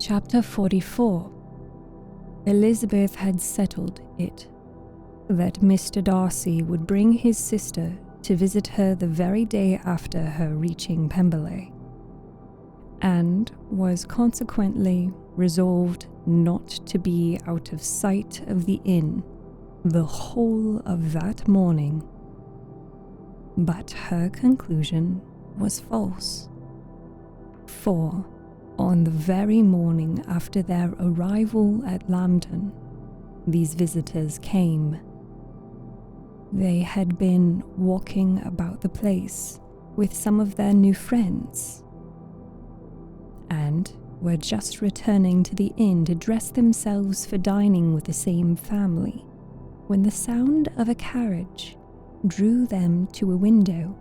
Chapter 44. Elizabeth had settled it that Mr. Darcy would bring his sister to visit her the very day after her reaching Pemberley, and was consequently resolved not to be out of sight of the inn the whole of that morning. But her conclusion was false, for on the very morning after their arrival at Lambton, these visitors came. They had been walking about the place with some of their new friends, and were just returning to the inn to dress themselves for dining with the same family, when the sound of a carriage drew them to a window,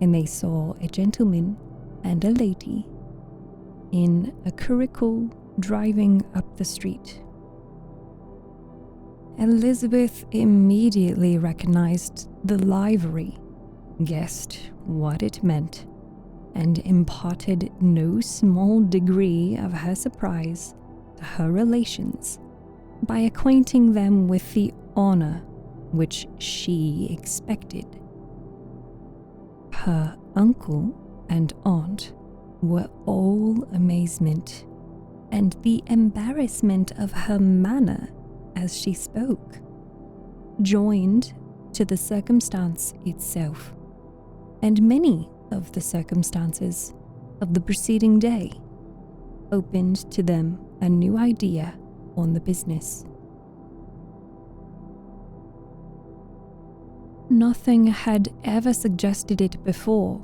and they saw a gentleman and a lady in a curricle driving up the street. Elizabeth immediately recognized the livery, guessed what it meant, and imparted no small degree of her surprise to her relations by acquainting them with the honor which she expected. Her uncle and aunt were all amazement, and the embarrassment of her manner as she spoke, joined to the circumstance itself, and many of the circumstances of the preceding day, opened to them a new idea on the business. Nothing had ever suggested it before,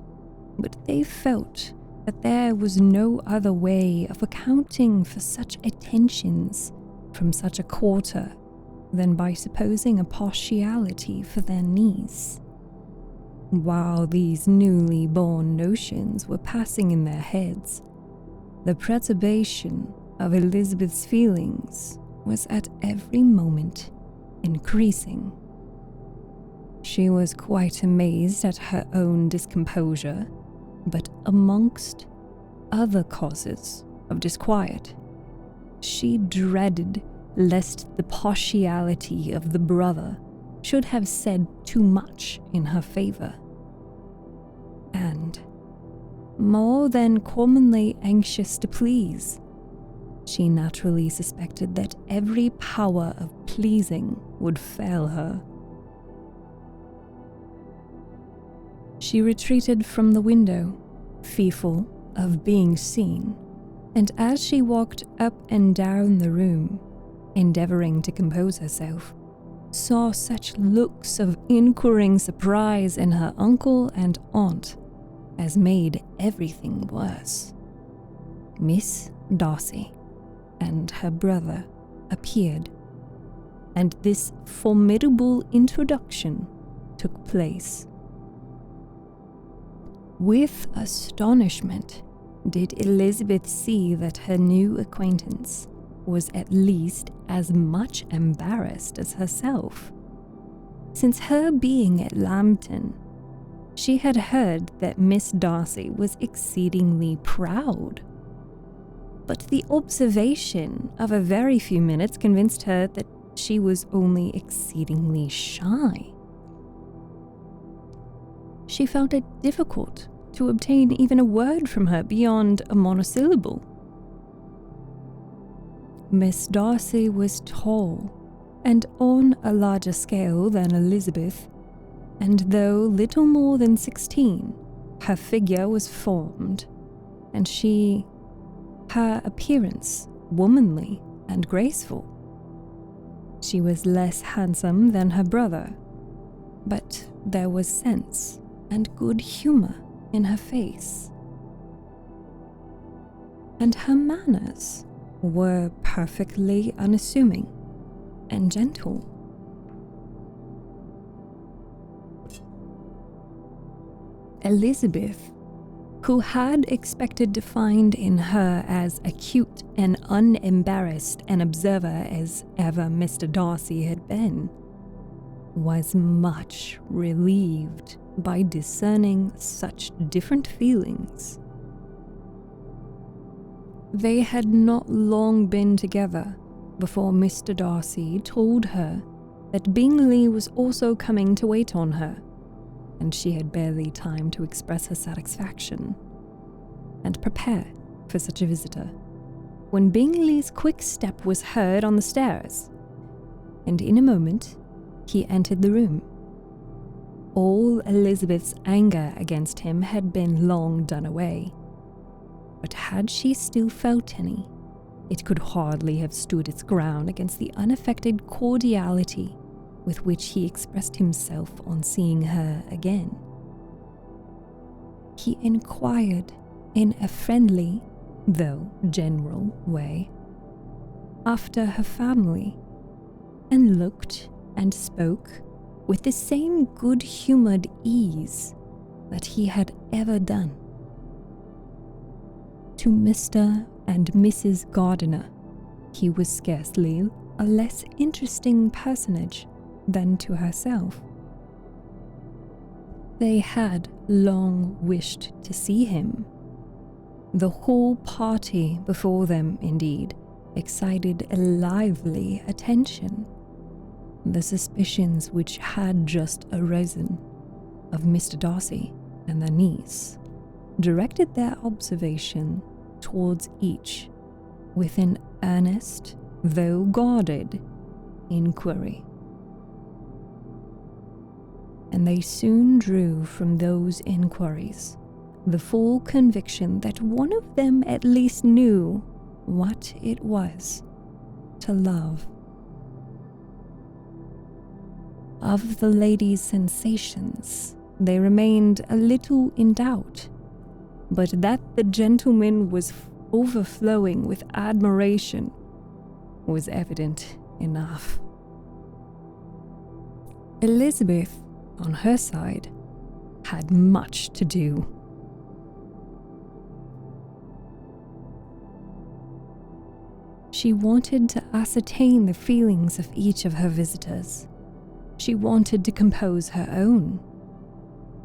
but they felt that there was no other way of accounting for such attentions from such a quarter than by supposing a partiality for their niece. While these newly born notions were passing in their heads, the perturbation of Elizabeth's feelings was at every moment increasing. She was quite amazed at her own discomposure, but amongst other causes of disquiet, she dreaded lest the partiality of the brother should have said too much in her favor, and, more than commonly anxious to please, she naturally suspected that every power of pleasing would fail her. She retreated from the window, fearful of being seen, and as she walked up and down the room, endeavoring to compose herself, saw such looks of inquiring surprise in her uncle and aunt as made everything worse. Miss Darcy and her brother appeared, and this formidable introduction took place. With astonishment did Elizabeth see that her new acquaintance was at least as much embarrassed as herself. Since her being at Lambton, she had heard that Miss Darcy was exceedingly proud. But the observation of a very few minutes convinced her that she was only exceedingly shy. She found it difficult to obtain even a word from her beyond a monosyllable. Miss Darcy was tall and on a larger scale than Elizabeth, and though little more than 16, her figure was formed, and her appearance womanly and graceful. She was less handsome than her brother, but there was sense and good humor in her face, and her manners were perfectly unassuming and gentle. Elizabeth, who had expected to find in her as acute and unembarrassed an observer as ever Mr. Darcy had been, was much relieved by discerning such different feelings. They had not long been together before Mr. Darcy told her that Bingley was also coming to wait on her, and she had barely time to express her satisfaction and prepare for such a visitor when Bingley's quick step was heard on the stairs, and in a moment he entered the room. All Elizabeth's anger against him had been long done away, but had she still felt any, it could hardly have stood its ground against the unaffected cordiality with which he expressed himself on seeing her again. He inquired in a friendly, though general way, after her family, and looked and spoke with the same good-humoured ease that he had ever done. To Mr. and Mrs. Gardiner, he was scarcely a less interesting personage than to herself. They had long wished to see him. The whole party before them, indeed, excited a lively attention. The suspicions which had just arisen of Mr. Darcy and their niece directed their observation towards each with an earnest, though guarded, inquiry. And they soon drew from those inquiries the full conviction that one of them at least knew what it was to love. Of the lady's sensations, they remained a little in doubt, but that the gentleman was overflowing with admiration was evident enough. Elizabeth, on her side, had much to do. She wanted to ascertain the feelings of each of her visitors. She wanted to compose her own,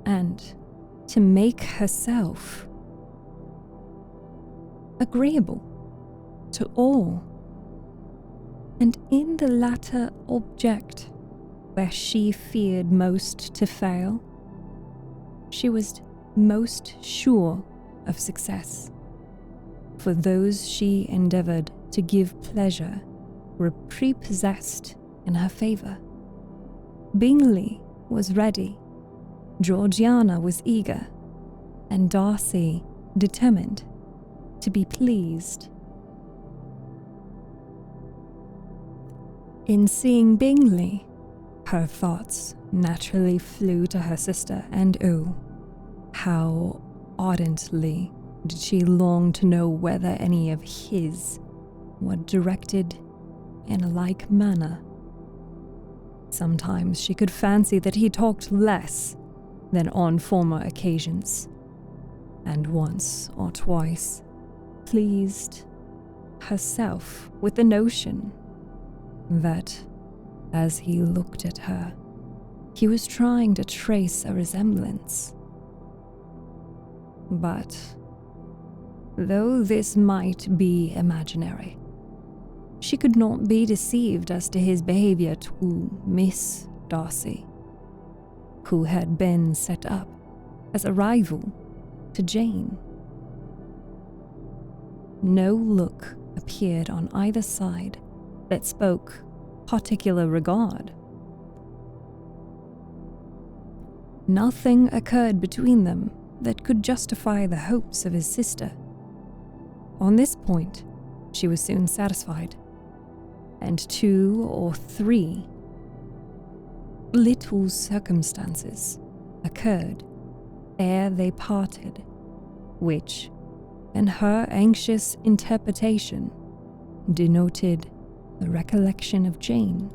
and to make herself agreeable to all. And in the latter object, where she feared most to fail, she was most sure of success. For those she endeavoured to give pleasure were prepossessed in her favour. Bingley was ready, Georgiana was eager, and Darcy determined to be pleased. In seeing Bingley, her thoughts naturally flew to her sister, and oh, how ardently did she long to know whether any of his were directed in a like manner. Sometimes she could fancy that he talked less than on former occasions, and once or twice pleased herself with the notion that, as he looked at her, he was trying to trace a resemblance. But, though this might be imaginary, she could not be deceived as to his behaviour to Miss Darcy, who had been set up as a rival to Jane. No look appeared on either side that spoke particular regard. Nothing occurred between them that could justify the hopes of his sister. On this point, she was soon satisfied, and 2 or 3 little circumstances occurred ere they parted, which, in her anxious interpretation, denoted a recollection of Jane,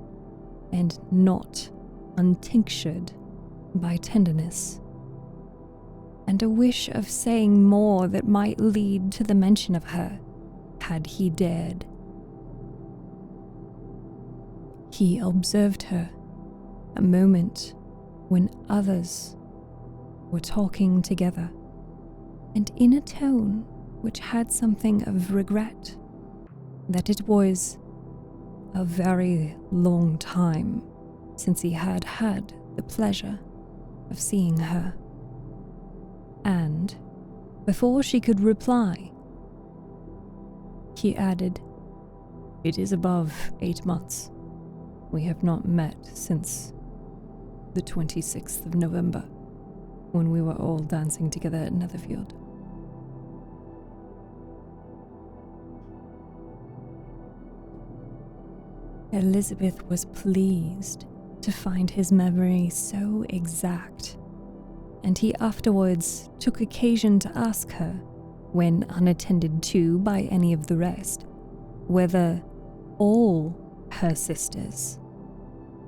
and not untinctured by tenderness, and a wish of saying more that might lead to the mention of her, had he dared. He observed her a moment when others were talking together, and in a tone which had something of regret, that it was a very long time since he had had the pleasure of seeing her. And before she could reply, he added, "It is above 8 months. We have not met since the 26th of November, when we were all dancing together at Netherfield." Elizabeth was pleased to find his memory so exact, and he afterwards took occasion to ask her, when unattended to by any of the rest, whether all her sisters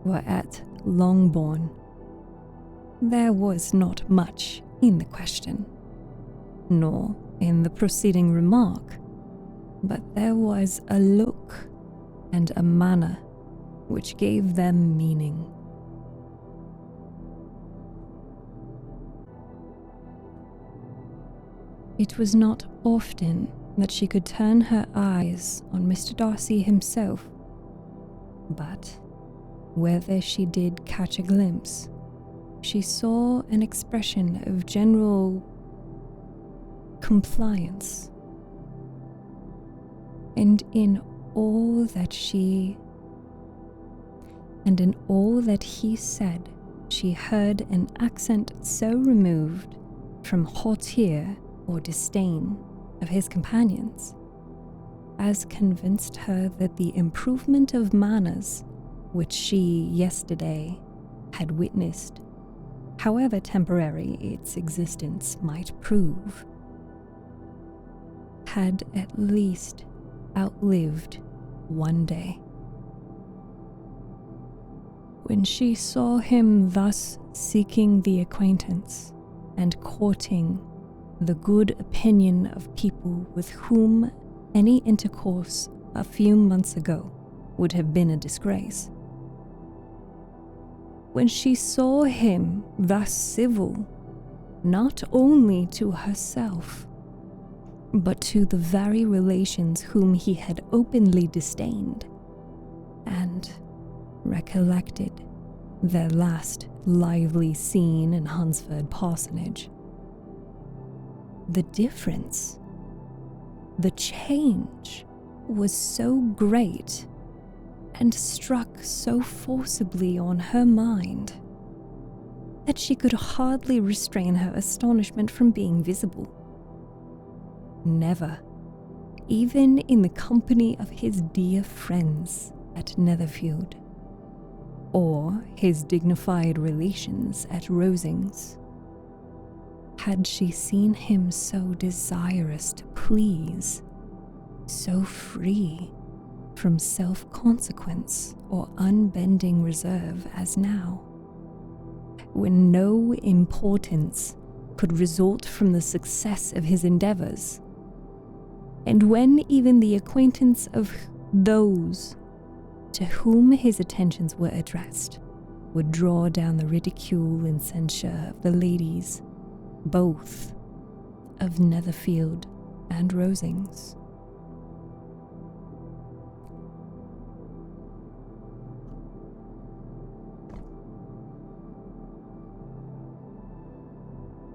were at Longbourn. There was not much in the question, nor in the preceding remark, but there was a look and a manner which gave them meaning. It was not often that she could turn her eyes on Mr. Darcy himself, but whether she did catch a glimpse, she saw an expression of general compliance, and in all that he said, she heard an accent so removed from hauteur or disdain of his companions as convinced her that the improvement of manners which she yesterday had witnessed, however temporary its existence might prove, had at least outlived one day. When she saw him thus seeking the acquaintance and courting the good opinion of people with whom any intercourse a few months ago would have been a disgrace, when she saw him thus civil not only to herself, but to the very relations whom he had openly disdained, and recollected their last lively scene in Hunsford Parsonage, the difference, the change was so great and struck so forcibly on her mind that she could hardly restrain her astonishment from being visible. Never, even in the company of his dear friends at Netherfield, or his dignified relations at Rosings, had she seen him so desirous to please, so free from self-consequence or unbending reserve as now, when no importance could result from the success of his endeavors, and when even the acquaintance of those to whom his attentions were addressed would draw down the ridicule and censure of the ladies, both of Netherfield and Rosings.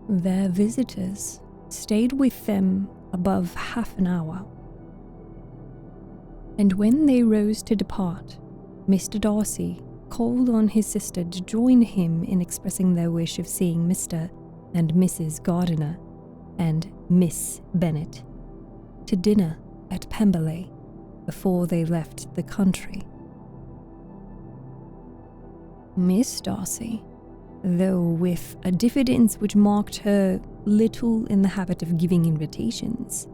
Their visitors stayed with them above half an hour, and when they rose to depart, Mr. Darcy called on his sister to join him in expressing their wish of seeing Mr. and Mrs. Gardiner and Miss Bennet to dinner at Pemberley before they left the country. Miss Darcy, though with a diffidence which marked her little in the habit of giving invitations,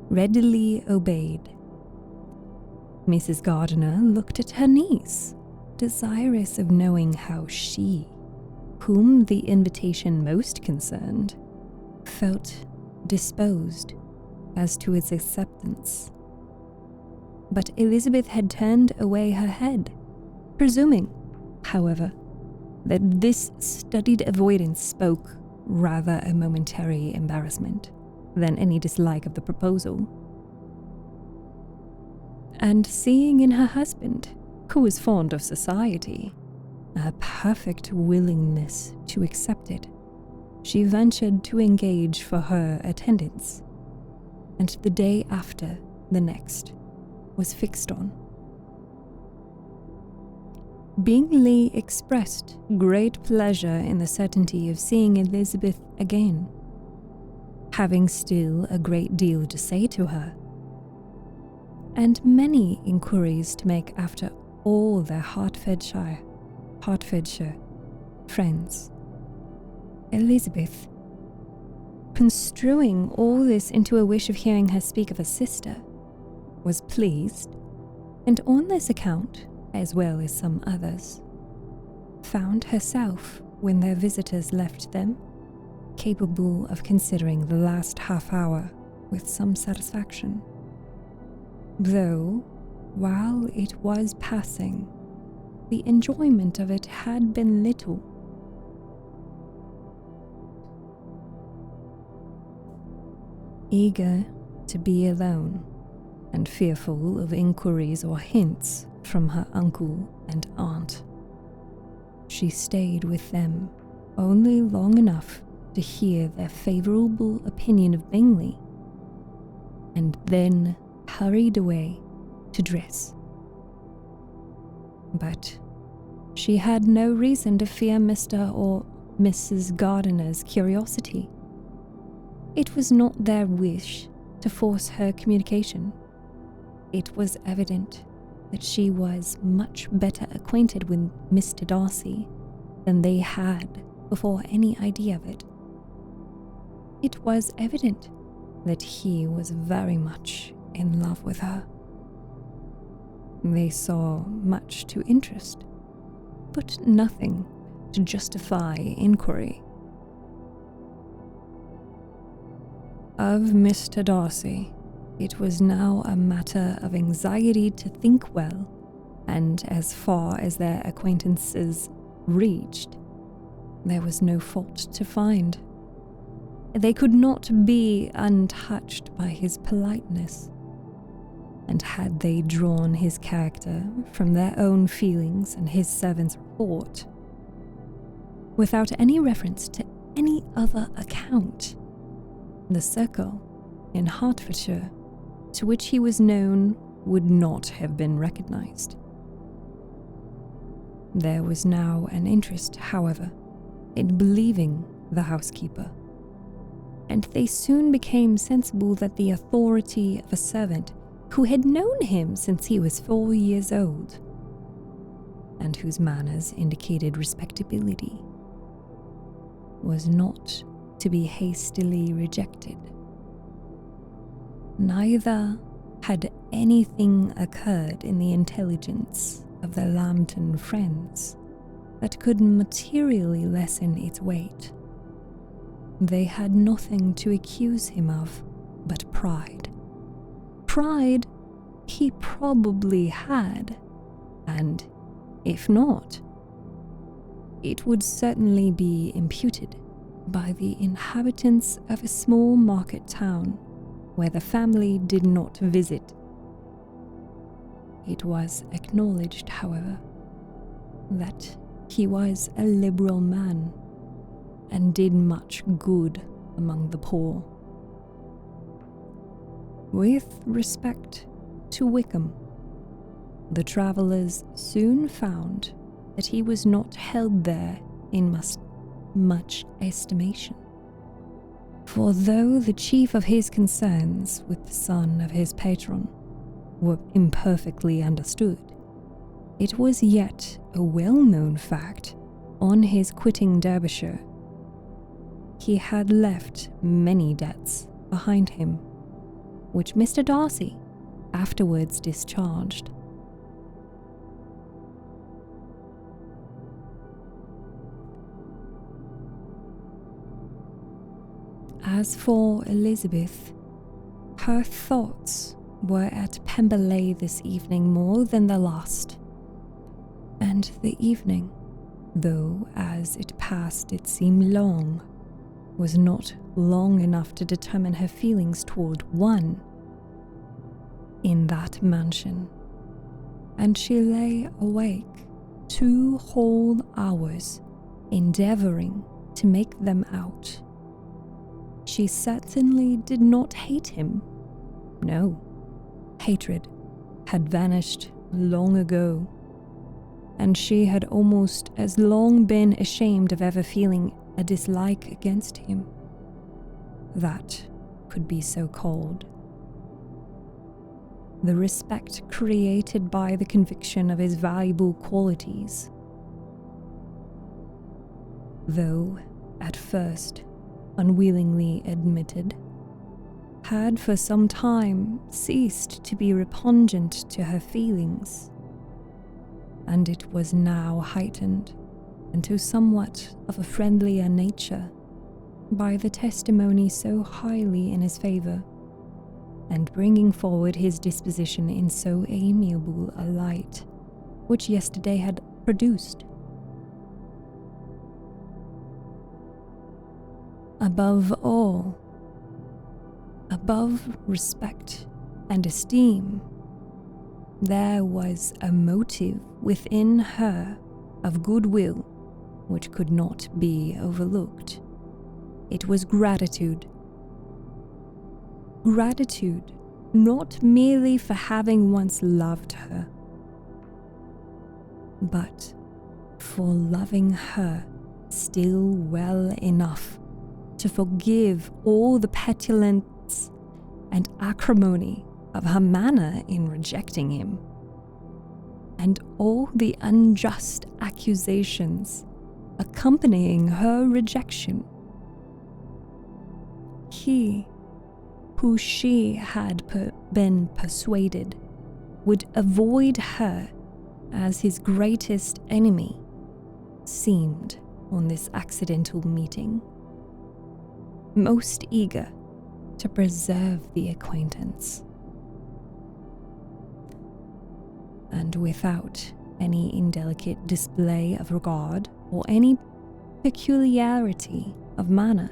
readily obeyed. Mrs. Gardiner looked at her niece, desirous of knowing how she, whom the invitation most concerned, felt disposed as to its acceptance. But Elizabeth had turned away her head, presuming, however, that this studied avoidance spoke rather a momentary embarrassment than any dislike of the proposal. And seeing in her husband, who was fond of society, a perfect willingness to accept it, she ventured to engage for her attendance, and the day after the next was fixed on. Bingley expressed great pleasure in the certainty of seeing Elizabeth again, having still a great deal to say to her, and many inquiries to make after all their Hertfordshire friends. Elizabeth, construing all this into a wish of hearing her speak of her sister, was pleased, and on this account, as well as some others, found herself, when their visitors left them, capable of considering the last half hour with some satisfaction. Though, while it was passing, the enjoyment of it had been little. Eager to be alone, and fearful of inquiries or hints from her uncle and aunt, she stayed with them only long enough to hear their favourable opinion of Bingley, and then hurried away to dress. But she had no reason to fear Mr. or Mrs. Gardiner's curiosity. It was not their wish to force her communication. It was evident that she was much better acquainted with Mr. Darcy than they had before any idea of it. It was evident that he was very much in love with her. They saw much to interest, but nothing to justify inquiry. Of Mr. Darcy, it was now a matter of anxiety to think well, and as far as their acquaintances reached, there was no fault to find. They could not be untouched by his politeness, and had they drawn his character from their own feelings and his servant's report, without any reference to any other account, the circle in Hertfordshire to which he was known would not have been recognized. There was now an interest, however, in believing the housekeeper, and they soon became sensible that the authority of a servant who had known him since he was 4 years old, and whose manners indicated respectability, was not to be hastily rejected. Neither had anything occurred in the intelligence of the Lambton friends that could materially lessen its weight. They had nothing to accuse him of but pride. Pride he probably had, and if not, it would certainly be imputed by the inhabitants of a small market town where the family did not visit. It was acknowledged, however, that he was a liberal man and did much good among the poor. With respect to Wickham, the travellers soon found that he was not held there in much estimation. For though the chief of his concerns with the son of his patron were imperfectly understood, it was yet a well-known fact on his quitting Derbyshire. He had left many debts behind him, which Mr. Darcy afterwards discharged. As for Elizabeth, her thoughts were at Pemberley this evening more than the last, and the evening, though as it passed it seemed long, was not long enough to determine her feelings toward one in that mansion, and she lay awake 2 whole hours endeavoring to make them out. She certainly did not hate him. No, hatred had vanished long ago, and she had almost as long been ashamed of ever feeling a dislike against him. That could be so called. The respect created by the conviction of his valuable qualities, though at first unwillingly admitted, had for some time ceased to be repugnant to her feelings, and it was now heightened into somewhat of a friendlier nature by the testimony so highly in his favor, and bringing forward his disposition in so amiable a light, which yesterday had produced. Above all, above respect and esteem, there was a motive within her of goodwill which could not be overlooked. It was gratitude. Gratitude not merely for having once loved her, but for loving her still well enough to forgive all the petulance and acrimony of her manner in rejecting him, and all the unjust accusations accompanying her rejection. He, who she had been persuaded would avoid her as his greatest enemy, seemed, on this accidental meeting, most eager to preserve the acquaintance. And without any indelicate display of regard or any peculiarity of manner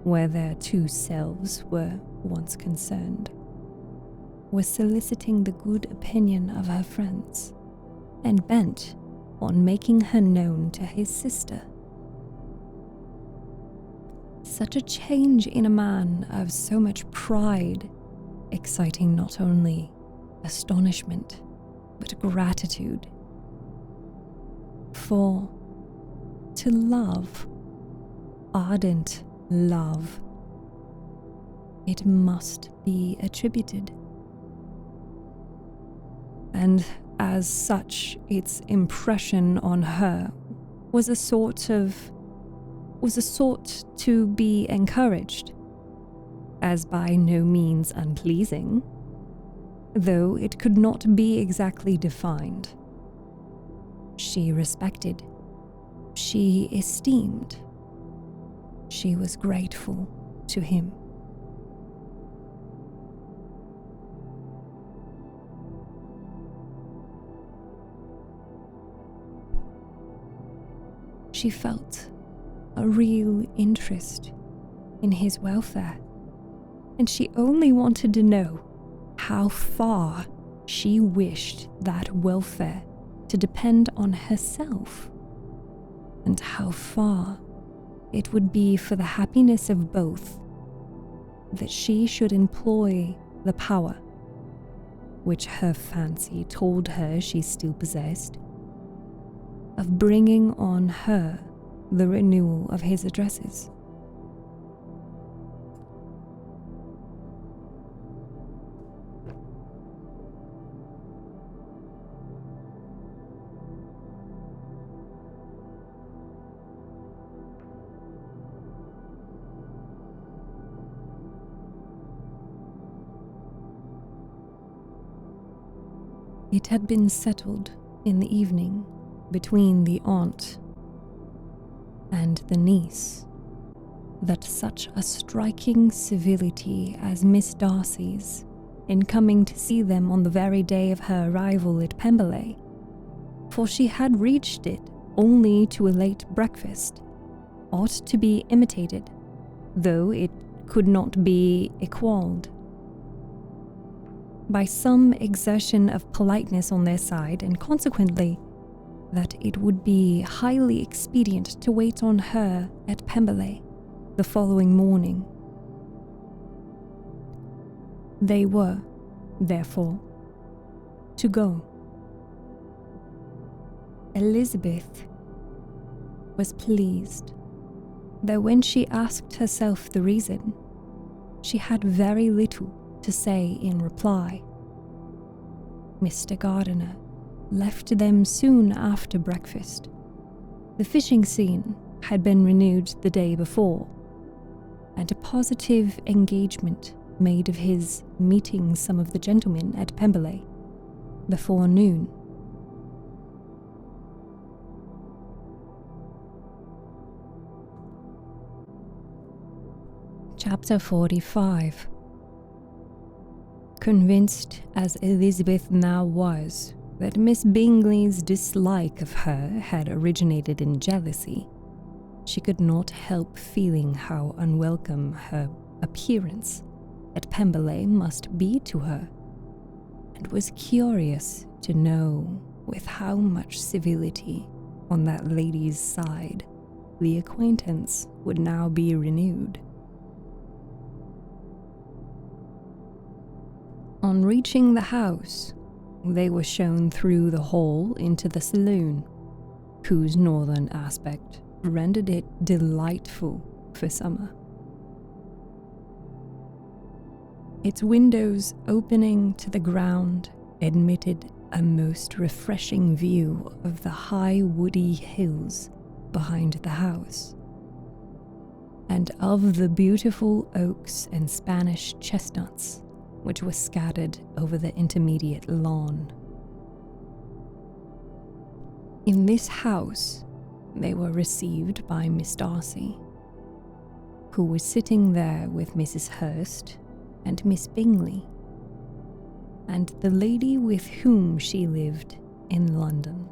where their 2 selves were once concerned, was soliciting the good opinion of her friends, and bent on making her known to his sister. Such a change in a man of so much pride, exciting not only astonishment, but gratitude. For to love, ardent love, it must be attributed, and as such its impression on her was a sort to be encouraged, as by no means unpleasing, though it could not be exactly defined. She respected, she esteemed, she was grateful to him. She felt a real interest in his welfare, and she only wanted to know how far she wished that welfare to depend on herself, and how far it would be for the happiness of both that she should employ the power, which her fancy told her she still possessed, of bringing on her the renewal of his addresses. It had been settled in the evening between the aunt and the niece that such a striking civility as Miss Darcy's in coming to see them on the very day of her arrival at Pemberley, for she had reached it only to a late breakfast, ought to be imitated though it could not be equalled. By some exertion of politeness on their side, and consequently that it would be highly expedient to wait on her at Pemberley the following morning. They were, therefore, to go. Elizabeth was pleased, though when she asked herself the reason, she had very little to say in reply. Mr. Gardiner left them soon after breakfast. The fishing scene had been renewed the day before, and a positive engagement made of his meeting some of the gentlemen at Pemberley before noon. Chapter 45. Convinced as Elizabeth now was that Miss Bingley's dislike of her had originated in jealousy, she could not help feeling how unwelcome her appearance at Pemberley must be to her, and was curious to know with how much civility on that lady's side the acquaintance would now be renewed. On reaching the house, they were shown through the hall into the saloon, whose northern aspect rendered it delightful for summer. Its windows opening to the ground admitted a most refreshing view of the high woody hills behind the house, and of the beautiful oaks and Spanish chestnuts which were scattered over the intermediate lawn. In this house, they were received by Miss Darcy, who was sitting there with Mrs. Hurst and Miss Bingley, and the lady with whom she lived in London.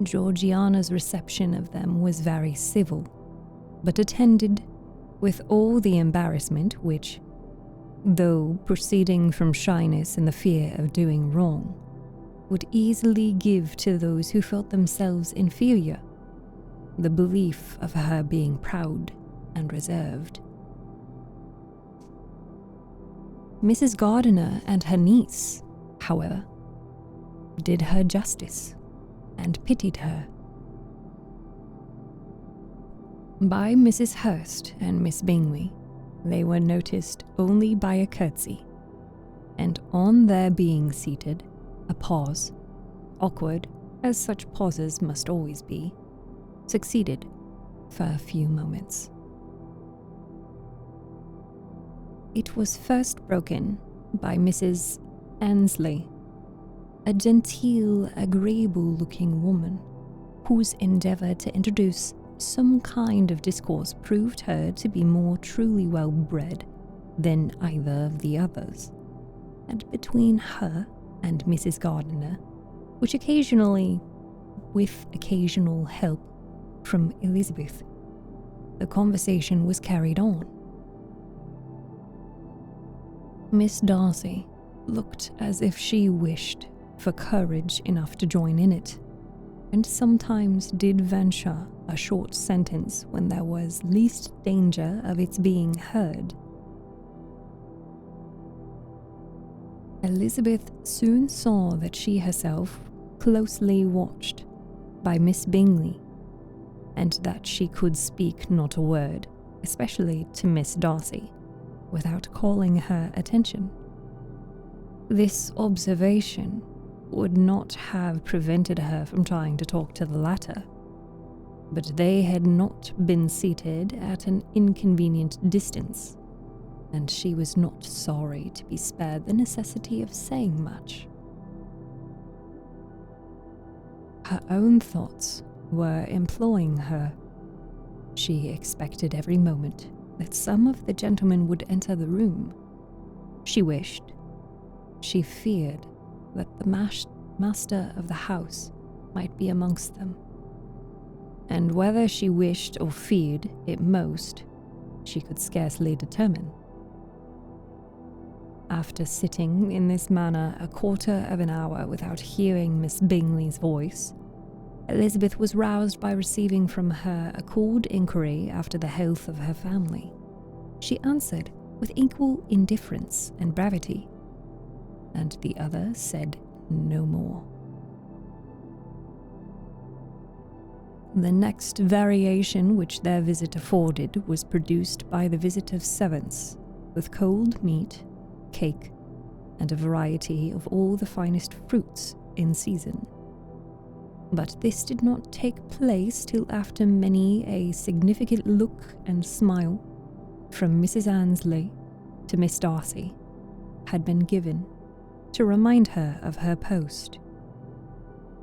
Georgiana's reception of them was very civil, but attended with all the embarrassment which, though proceeding from shyness and the fear of doing wrong, would easily give to those who felt themselves inferior the belief of her being proud and reserved. Mrs. Gardiner and her niece, however, did her justice and pitied her. By Mrs. Hurst and Miss Bingley, they were noticed only by a curtsy, and on their being seated, a pause, awkward as such pauses must always be, succeeded for a few moments. It was first broken by Mrs. Annesley, a genteel, agreeable-looking woman, whose endeavour to introduce some kind of discourse proved her to be more truly well-bred than either of the others, and between her and Mrs. Gardiner, which occasionally, with occasional help from Elizabeth, the conversation was carried on. Miss Darcy looked as if she wished for courage enough to join in it, and sometimes did venture a short sentence when there was least danger of its being heard. Elizabeth soon saw that she herself closely watched by Miss Bingley, and that she could speak not a word, especially to Miss Darcy, without calling her attention. This observation would not have prevented her from trying to talk to the latter, but they had not been seated at an inconvenient distance, and she was not sorry to be spared the necessity of saying much. Her own thoughts were employing her. She expected every moment that some of the gentlemen would enter the room. She wished, she feared, that the master of the house might be amongst them. And whether she wished or feared it most, she could scarcely determine. After sitting in this manner a quarter of an hour without hearing Miss Bingley's voice, Elizabeth was roused by receiving from her a cold inquiry after the health of her family. She answered with equal indifference and brevity, and the other said no more. The next variation which their visit afforded was produced by the visit of servants, with cold meat, cake, and a variety of all the finest fruits in season. But this did not take place till after many a significant look and smile from Mrs. Annesley to Miss Darcy had been given to remind her of her post.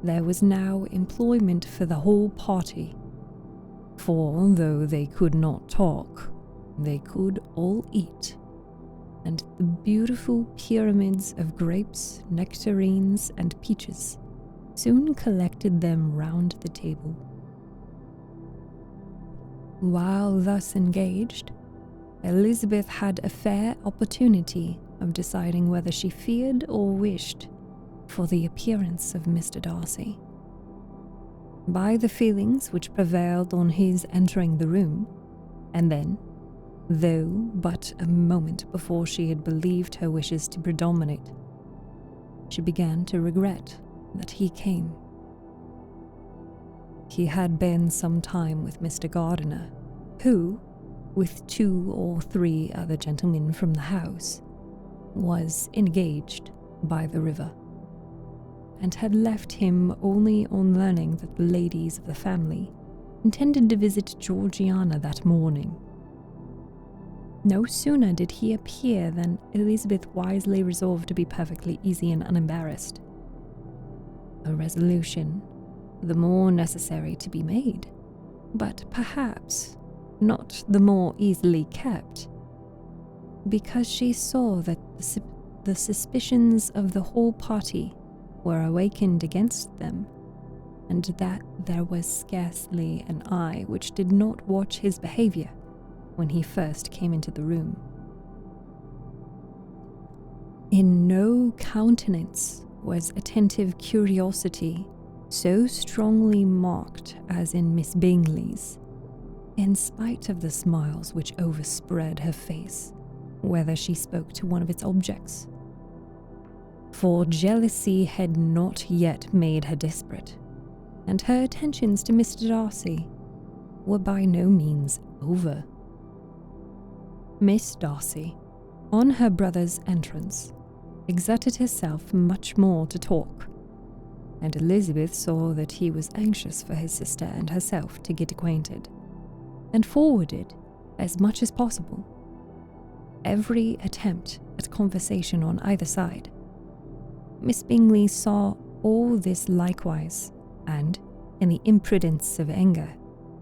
There was now employment for the whole party, for though they could not talk, they could all eat, and the beautiful pyramids of grapes, nectarines, and peaches soon collected them round the table. While thus engaged, Elizabeth had a fair opportunity of deciding whether she feared or wished for the appearance of Mr. Darcy. By the feelings which prevailed on his entering the room, and then, though but a moment before she had believed her wishes to predominate, she began to regret that he came. He had been some time with Mr. Gardiner, who, with 2 or 3 other gentlemen from the house, was engaged by the river, and had left him only on learning that the ladies of the family intended to visit Georgiana that morning. No sooner did he appear than Elizabeth wisely resolved to be perfectly easy and unembarrassed. A resolution the more necessary to be made, but perhaps not the more easily kept, because she saw that the suspicions of the whole party were awakened against them, and that there was scarcely an eye which did not watch his behaviour when he first came into the room. In no countenance was attentive curiosity so strongly marked as in Miss Bingley's, in spite of the smiles which overspread her face, whether she spoke to one of its objects. For jealousy had not yet made her desperate, and her attentions to Mr. Darcy were by no means over. Miss Darcy, on her brother's entrance, exerted herself much more to talk, and Elizabeth saw that he was anxious for his sister and herself to get acquainted, and forwarded, as much as possible, every attempt at conversation on either side. Miss Bingley saw all this likewise, and, in the imprudence of anger,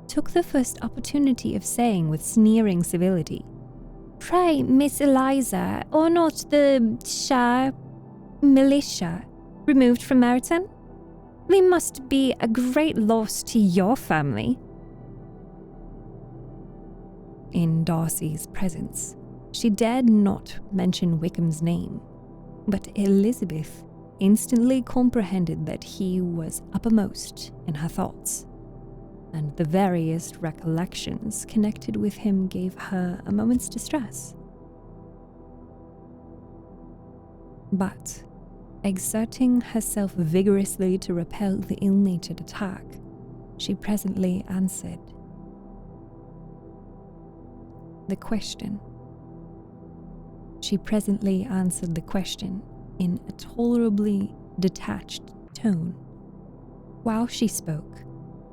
took the first opportunity of saying with sneering civility, "Pray, Miss Eliza, are not the militia removed from Meryton? They must be a great loss to your family." In Darcy's presence, she dared not mention Wickham's name, but Elizabeth instantly comprehended that he was uppermost in her thoughts, and the various recollections connected with him gave her a moment's distress. But, exerting herself vigorously to repel the ill-natured attack, she presently answered the question. In a tolerably detached tone. While she spoke,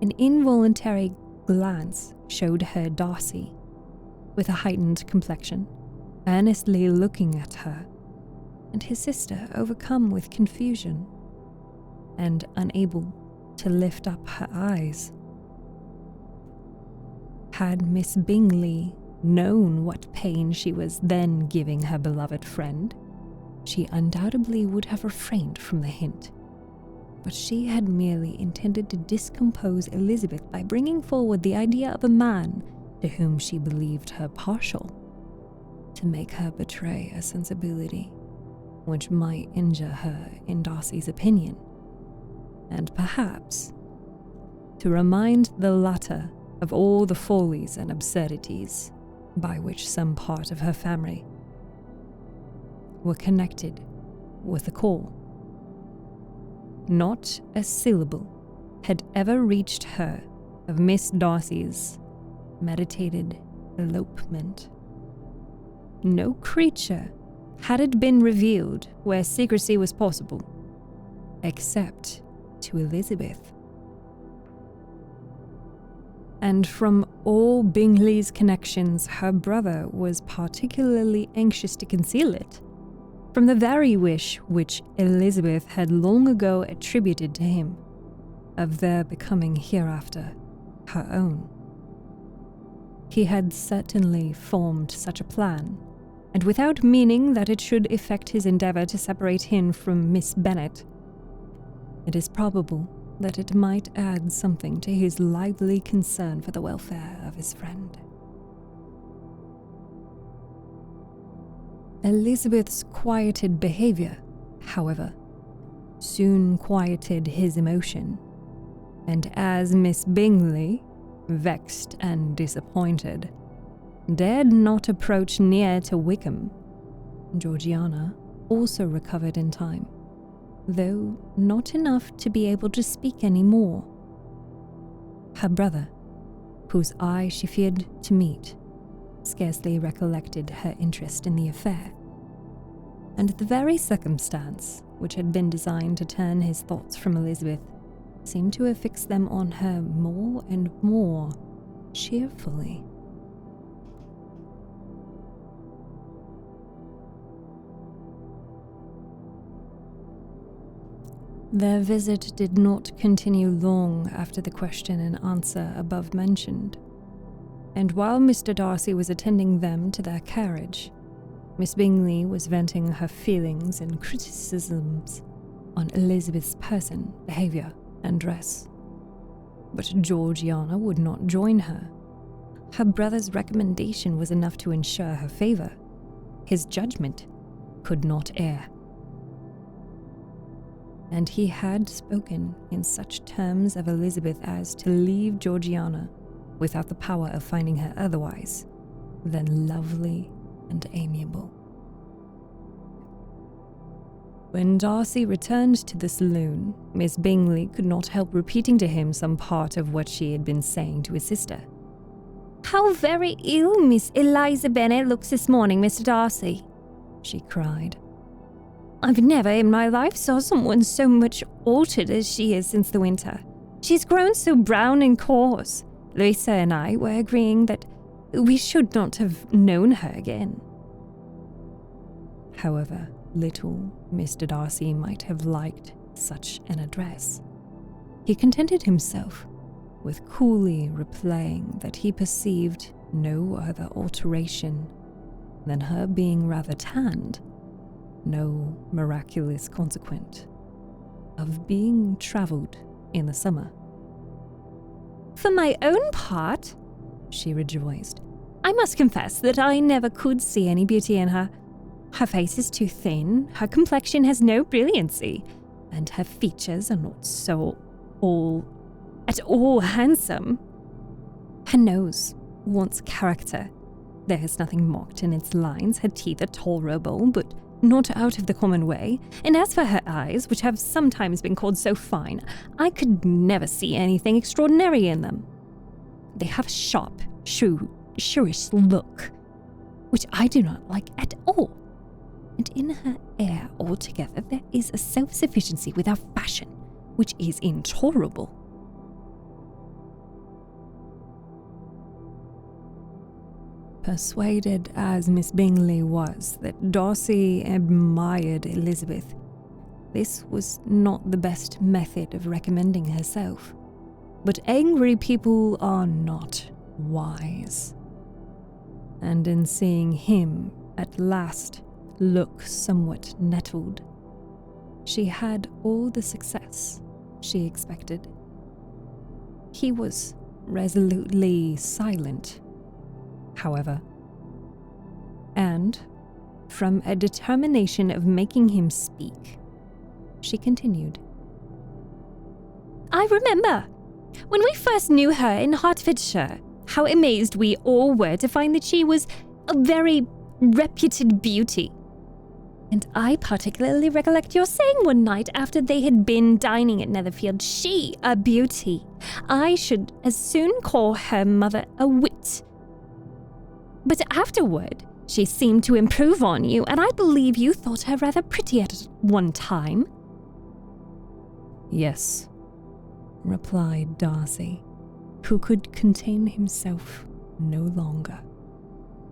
an involuntary glance showed her Darcy, with a heightened complexion, earnestly looking at her, and his sister overcome with confusion, and unable to lift up her eyes. Had Miss Bingley known what pain she was then giving her beloved friend, she undoubtedly would have refrained from the hint, but she had merely intended to discompose Elizabeth by bringing forward the idea of a man to whom she believed her partial, to make her betray a sensibility which might injure her in Darcy's opinion, and perhaps to remind the latter of all the follies and absurdities by which some part of her family were connected with the call. Not a syllable had ever reached her of Miss Darcy's meditated elopement. No creature had it been revealed where secrecy was possible, except to Elizabeth. And from all Bingley's connections, her brother was particularly anxious to conceal it, from the very wish which Elizabeth had long ago attributed to him, of their becoming hereafter her own. He had certainly formed such a plan, and without meaning that it should effect his endeavour to separate him from Miss Bennet. It is probable that it might add something to his lively concern for the welfare of his friend. Elizabeth's quieted behaviour, however, soon quieted his emotion, and as Miss Bingley, vexed and disappointed, dared not approach near to Wickham, Georgiana also recovered in time, though not enough to be able to speak any more. Her brother, whose eye she feared to meet, scarcely recollected her interest in the affair, and the very circumstance which had been designed to turn his thoughts from Elizabeth seemed to have fixed them on her more and more cheerfully. Their visit did not continue long after the question and answer above mentioned, and while Mr. Darcy was attending them to their carriage, Miss Bingley was venting her feelings and criticisms on Elizabeth's person, behaviour, and dress. But Georgiana would not join her. Her brother's recommendation was enough to ensure her favour. His judgment could not err. And he had spoken in such terms of Elizabeth as to leave Georgiana without the power of finding her otherwise than lovely and amiable. When Darcy returned to the saloon, Miss Bingley could not help repeating to him some part of what she had been saying to his sister. "How very ill Miss Eliza Bennet looks this morning, Mr. Darcy," she cried. "I've never in my life saw someone so much altered as she is since the winter. She's grown so brown and coarse. Louisa and I were agreeing that we should not have known her again." However little Mr. Darcy might have liked such an address, he contented himself with coolly replying that he perceived no other alteration than her being rather tanned, no miraculous consequence of being travelled in the summer. "For my own part," she rejoiced, "I must confess that I never could see any beauty in her. Her face is too thin, her complexion has no brilliancy, and her features are not at all handsome. Her nose wants character. There is nothing marked in its lines. Her teeth are tolerable, but not out of the common way. And as for her eyes, which have sometimes been called so fine, I could never see anything extraordinary in them. They have a sharp, shrewish look, which I do not like at all. And in her air altogether there is a self-sufficiency without fashion, which is intolerable." Persuaded as Miss Bingley was that Darcy admired Elizabeth, this was not the best method of recommending herself. But angry people are not wise. And in seeing him at last look somewhat nettled, she had all the success she expected. He was resolutely silent however. And, from a determination of making him speak, she continued. I remember, when we first knew her in Hertfordshire, how amazed we all were to find that she was a very reputed beauty. And I particularly recollect your saying one night after they had been dining at Netherfield, she a beauty. I should as soon call her mother a wit. But afterward, she seemed to improve on you, and I believe you thought her rather pretty at one time. Yes, replied Darcy, who could contain himself no longer.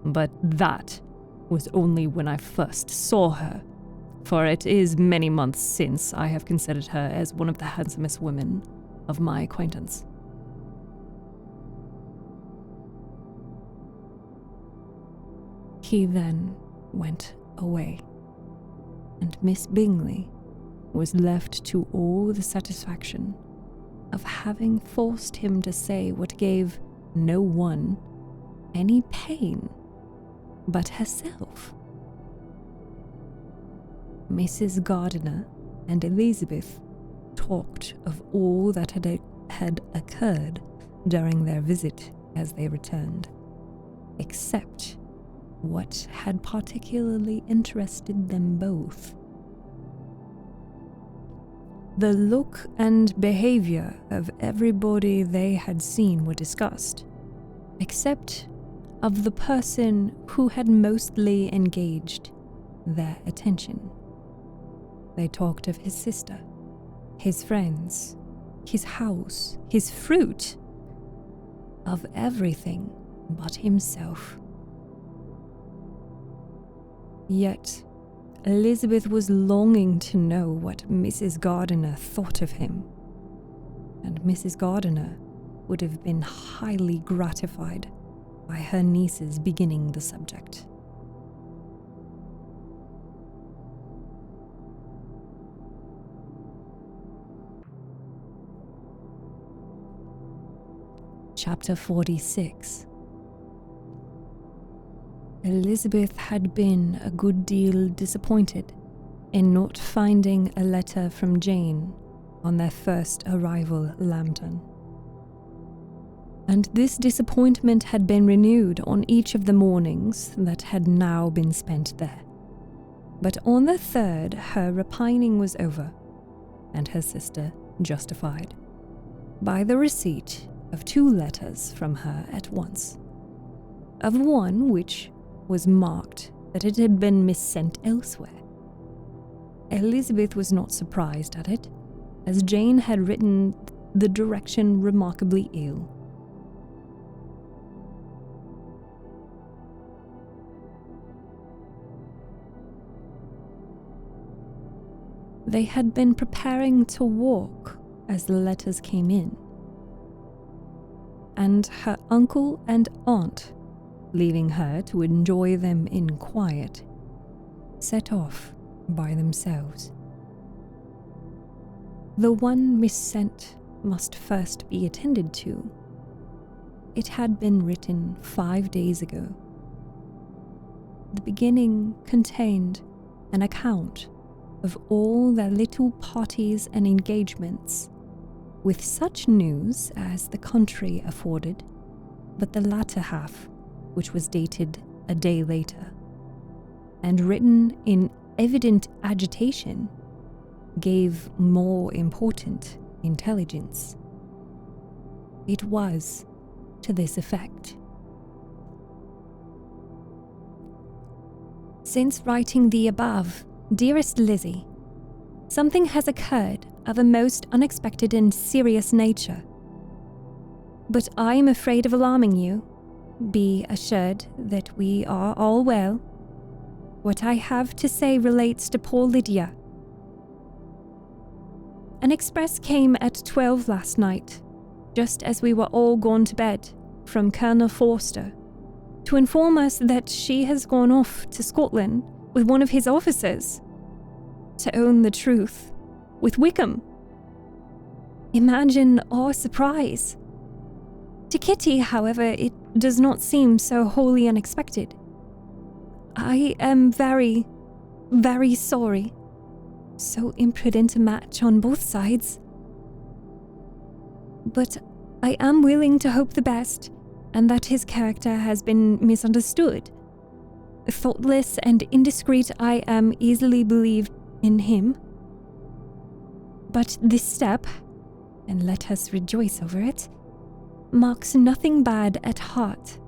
But that was only when I first saw her, for it is many months since I have considered her as one of the handsomest women of my acquaintance. He then went away, and Miss Bingley was left to all the satisfaction of having forced him to say what gave no one any pain but herself. Mrs. Gardiner and Elizabeth talked of all that had occurred during their visit as they returned, except what had particularly interested them both. The look and behavior of everybody they had seen were discussed, except of the person who had mostly engaged their attention. They talked of his sister, his friends, his house, his fruit, of everything but himself. Yet, Elizabeth was longing to know what Mrs. Gardiner thought of him, and Mrs. Gardiner would have been highly gratified by her niece's beginning the subject. Chapter 46. Elizabeth had been a good deal disappointed in not finding a letter from Jane on their first arrival at Lambton. And this disappointment had been renewed on each of the mornings that had now been spent there. But on the third, her repining was over, and her sister justified, by the receipt of 2 letters from her at once. Of one which was marked that it had been missent elsewhere. Elizabeth was not surprised at it, as Jane had written the direction remarkably ill. They had been preparing to walk as the letters came in, and her uncle and aunt, leaving her to enjoy them in quiet, set off by themselves. The one missent must first be attended to. It had been written 5 days ago. The beginning contained an account of all their little parties and engagements, with such news as the country afforded, but the latter half, which was dated a day later, and written in evident agitation, gave more important intelligence. It was to this effect. Since writing the above, dearest Lizzie, something has occurred of a most unexpected and serious nature. But I am afraid of alarming you. Be assured that we are all well. What I have to say relates to poor Lydia. An express came at 12 last night, just as we were all gone to bed, from Colonel Forster, to inform us that she has gone off to Scotland with one of his officers. To own the truth, with Wickham. Imagine our surprise. To Kitty, however, it does not seem so wholly unexpected. I am very, very sorry. So imprudent a match on both sides. But I am willing to hope the best, and that his character has been misunderstood. Thoughtless and indiscreet, I am easily believed in him. But this step, and let us rejoice over it, marks nothing bad at heart.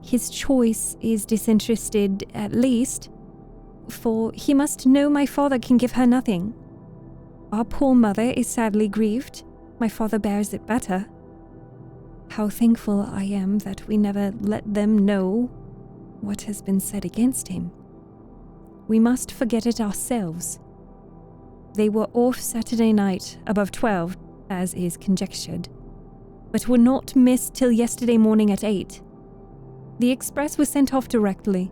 His choice is disinterested, at least, for he must know my father can give her nothing. Our poor mother is sadly grieved. My father bears it better. How thankful I am that we never let them know what has been said against him. We must forget it ourselves. They were off Saturday night above 12, as is conjectured, but were not missed till yesterday morning at 8. The express was sent off directly.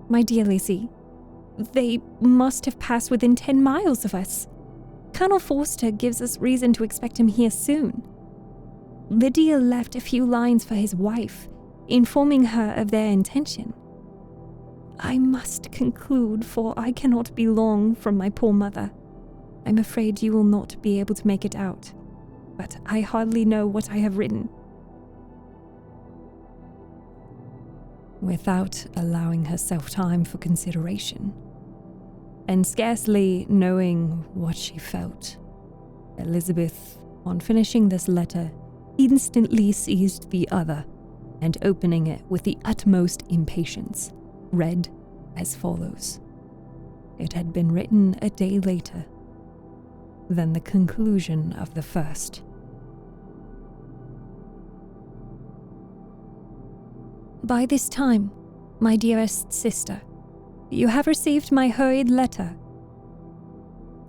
My dear Lizzie, they must have passed within 10 miles of us. Colonel Forster gives us reason to expect him here soon. Lydia left a few lines for his wife, informing her of their intention. I must conclude, for I cannot be long from my poor mother. I'm afraid you will not be able to make it out, but I hardly know what I have written. Without allowing herself time for consideration, and scarcely knowing what she felt, Elizabeth, on finishing this letter, instantly seized the other, and opening it with the utmost impatience, read as follows. It had been written a day later than the conclusion of the first. By this time, my dearest sister, you have received my hurried letter.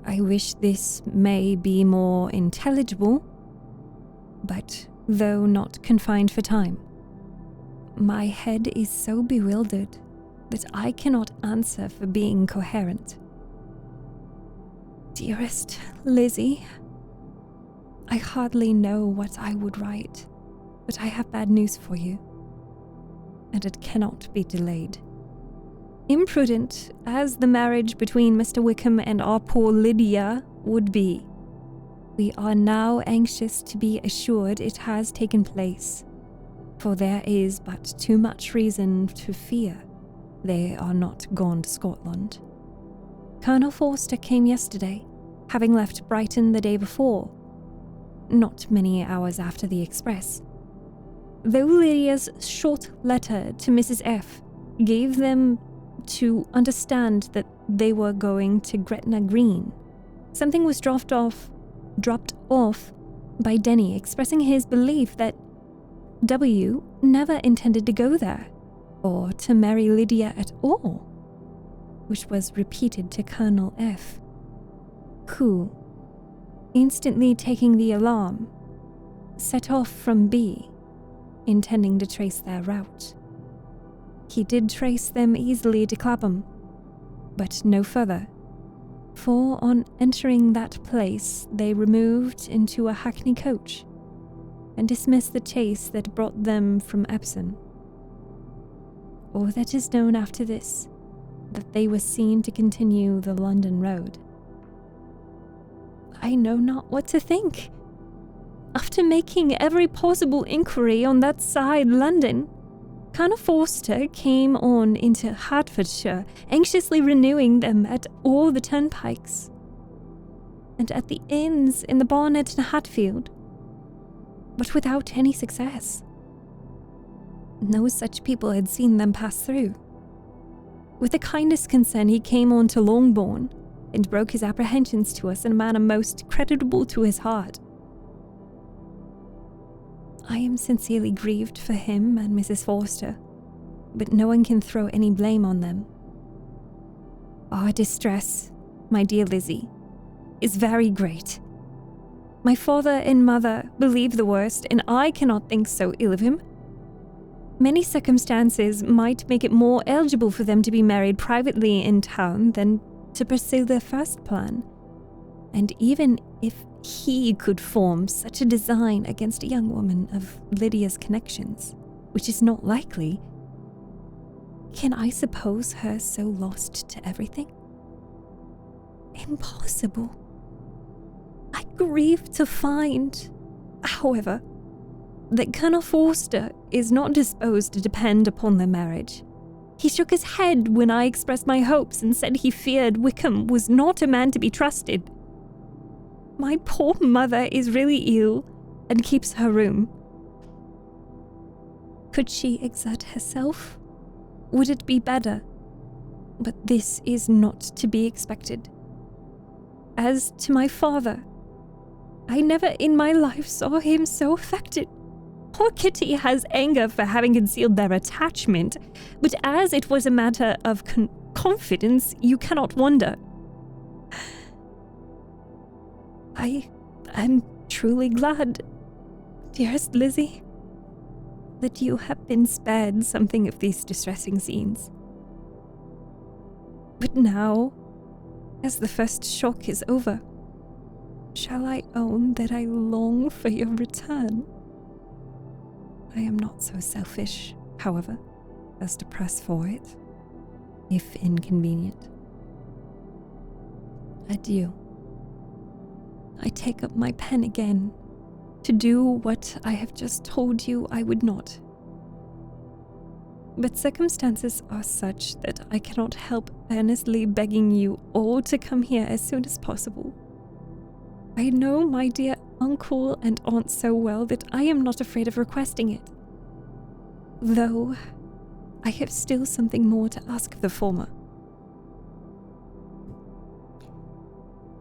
I wish this may be more intelligible, but though not confined for time, my head is so bewildered that I cannot answer for being coherent. Dearest Lizzie, I hardly know what I would write, but I have bad news for you, and it cannot be delayed. Imprudent as the marriage between Mr. Wickham and our poor Lydia would be, we are now anxious to be assured it has taken place, for there is but too much reason to fear they are not gone to Scotland. Colonel Forster came yesterday, having left Brighton the day before, not many hours after the express. Though Lydia's short letter to Mrs. F. gave them to understand that they were going to Gretna Green, something was dropped off by Denny expressing his belief that W. never intended to go there, or to marry Lydia at all, which was repeated to Colonel F., who, instantly taking the alarm, set off from B, intending to trace their route. He did trace them easily to Clapham, but no further, for on entering that place they removed into a hackney coach and dismissed the chase that brought them from Epsom. All that is known after this, that they were seen to continue the London road. I know not what to think. After making every possible inquiry on that side London, Colonel Forster came on into Hertfordshire, anxiously renewing them at all the turnpikes, and at the inns in the Barnet and Hatfield, but without any success. No such people had seen them pass through. With the kindest concern, he came on to Longbourn, and broke his apprehensions to us in a manner most creditable to his heart. I am sincerely grieved for him and Mrs. Forster, but no one can throw any blame on them. Our distress, my dear Lizzie, is very great. My father and mother believe the worst, and I cannot think so ill of him. Many circumstances might make it more eligible for them to be married privately in town than to pursue their first plan, and even if he could form such a design against a young woman of Lydia's connections, which is not likely, can I suppose her so lost to everything? Impossible. I grieve to find, however, that Colonel Forster is not disposed to depend upon their marriage. He shook his head when I expressed my hopes and said he feared Wickham was not a man to be trusted. My poor mother is really ill and keeps her room. Could she exert herself? Would it be better? But this is not to be expected. As to my father, I never in my life saw him so affected. Poor Kitty has anger for having concealed their attachment, but as it was a matter of confidence, you cannot wonder. I am truly glad, dearest Lizzie, that you have been spared something of these distressing scenes. But now, as the first shock is over, shall I own that I long for your return? I am not so selfish, however, as to press for it, if inconvenient. Adieu. I take up my pen again, to do what I have just told you I would not. But circumstances are such that I cannot help earnestly begging you all to come here as soon as possible. I know my dear uncle and aunt so well that I am not afraid of requesting it, though I have still something more to ask of the former.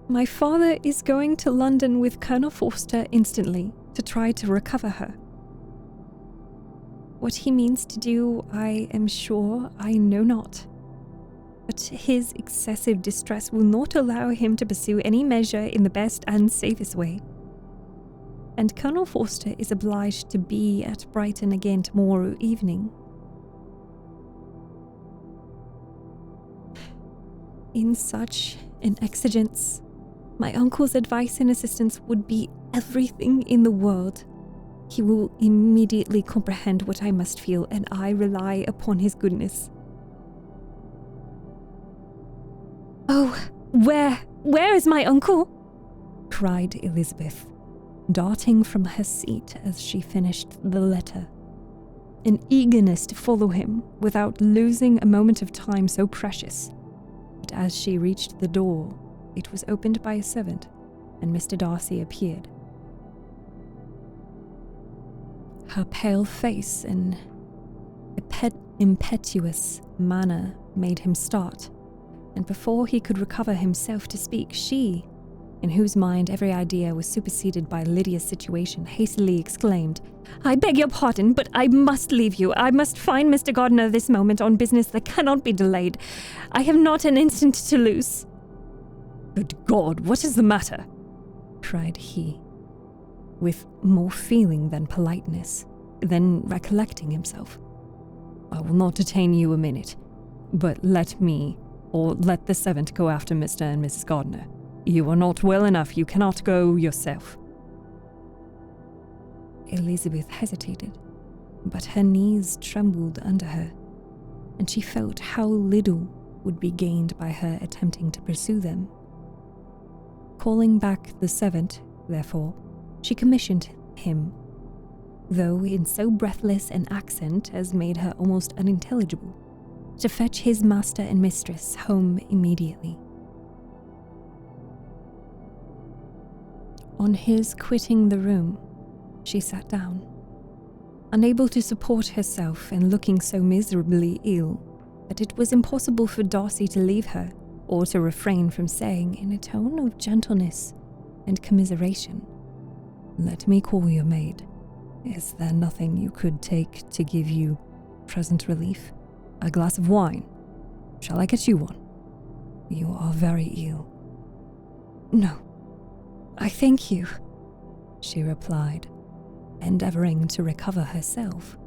My father is going to London with Colonel Forster instantly to try to recover her. What he means to do, I am sure I know not. But his excessive distress will not allow him to pursue any measure in the best and safest way. And Colonel Forster is obliged to be at Brighton again tomorrow evening. In such an exigence, my uncle's advice and assistance would be everything in the world. He will immediately comprehend what I must feel, and I rely upon his goodness. Oh, where is my uncle? Cried Elizabeth, darting from her seat as she finished the letter. An eagerness to follow him without losing a moment of time so precious. But as she reached the door, it was opened by a servant, and Mr. Darcy appeared. Her pale face and impetuous manner made him start, and before he could recover himself to speak, she, in whose mind every idea was superseded by Lydia's situation, hastily exclaimed, "I beg your pardon, but I must leave you. I must find Mr. Gardiner this moment on business that cannot be delayed. I have not an instant to lose." "Good God, what is the matter?" cried he, with more feeling than politeness. Then recollecting himself, "I will not detain you a minute, but let me, or let the servant go after Mr. and Mrs. Gardiner. You are not well enough, you cannot go yourself." Elizabeth hesitated, but her knees trembled under her, and she felt how little would be gained by her attempting to pursue them. Calling back the servant, therefore, she commissioned him, though in so breathless an accent as made her almost unintelligible, to fetch his master and mistress home immediately. On his quitting the room, she sat down, unable to support herself and looking so miserably ill that it was impossible for Darcy to leave her, or to refrain from saying in a tone of gentleness and commiseration, "Let me call your maid. Is there nothing you could take to give you present relief? A glass of wine? Shall I get you one? You are very ill." "No, I thank you," she replied, endeavoring to recover herself.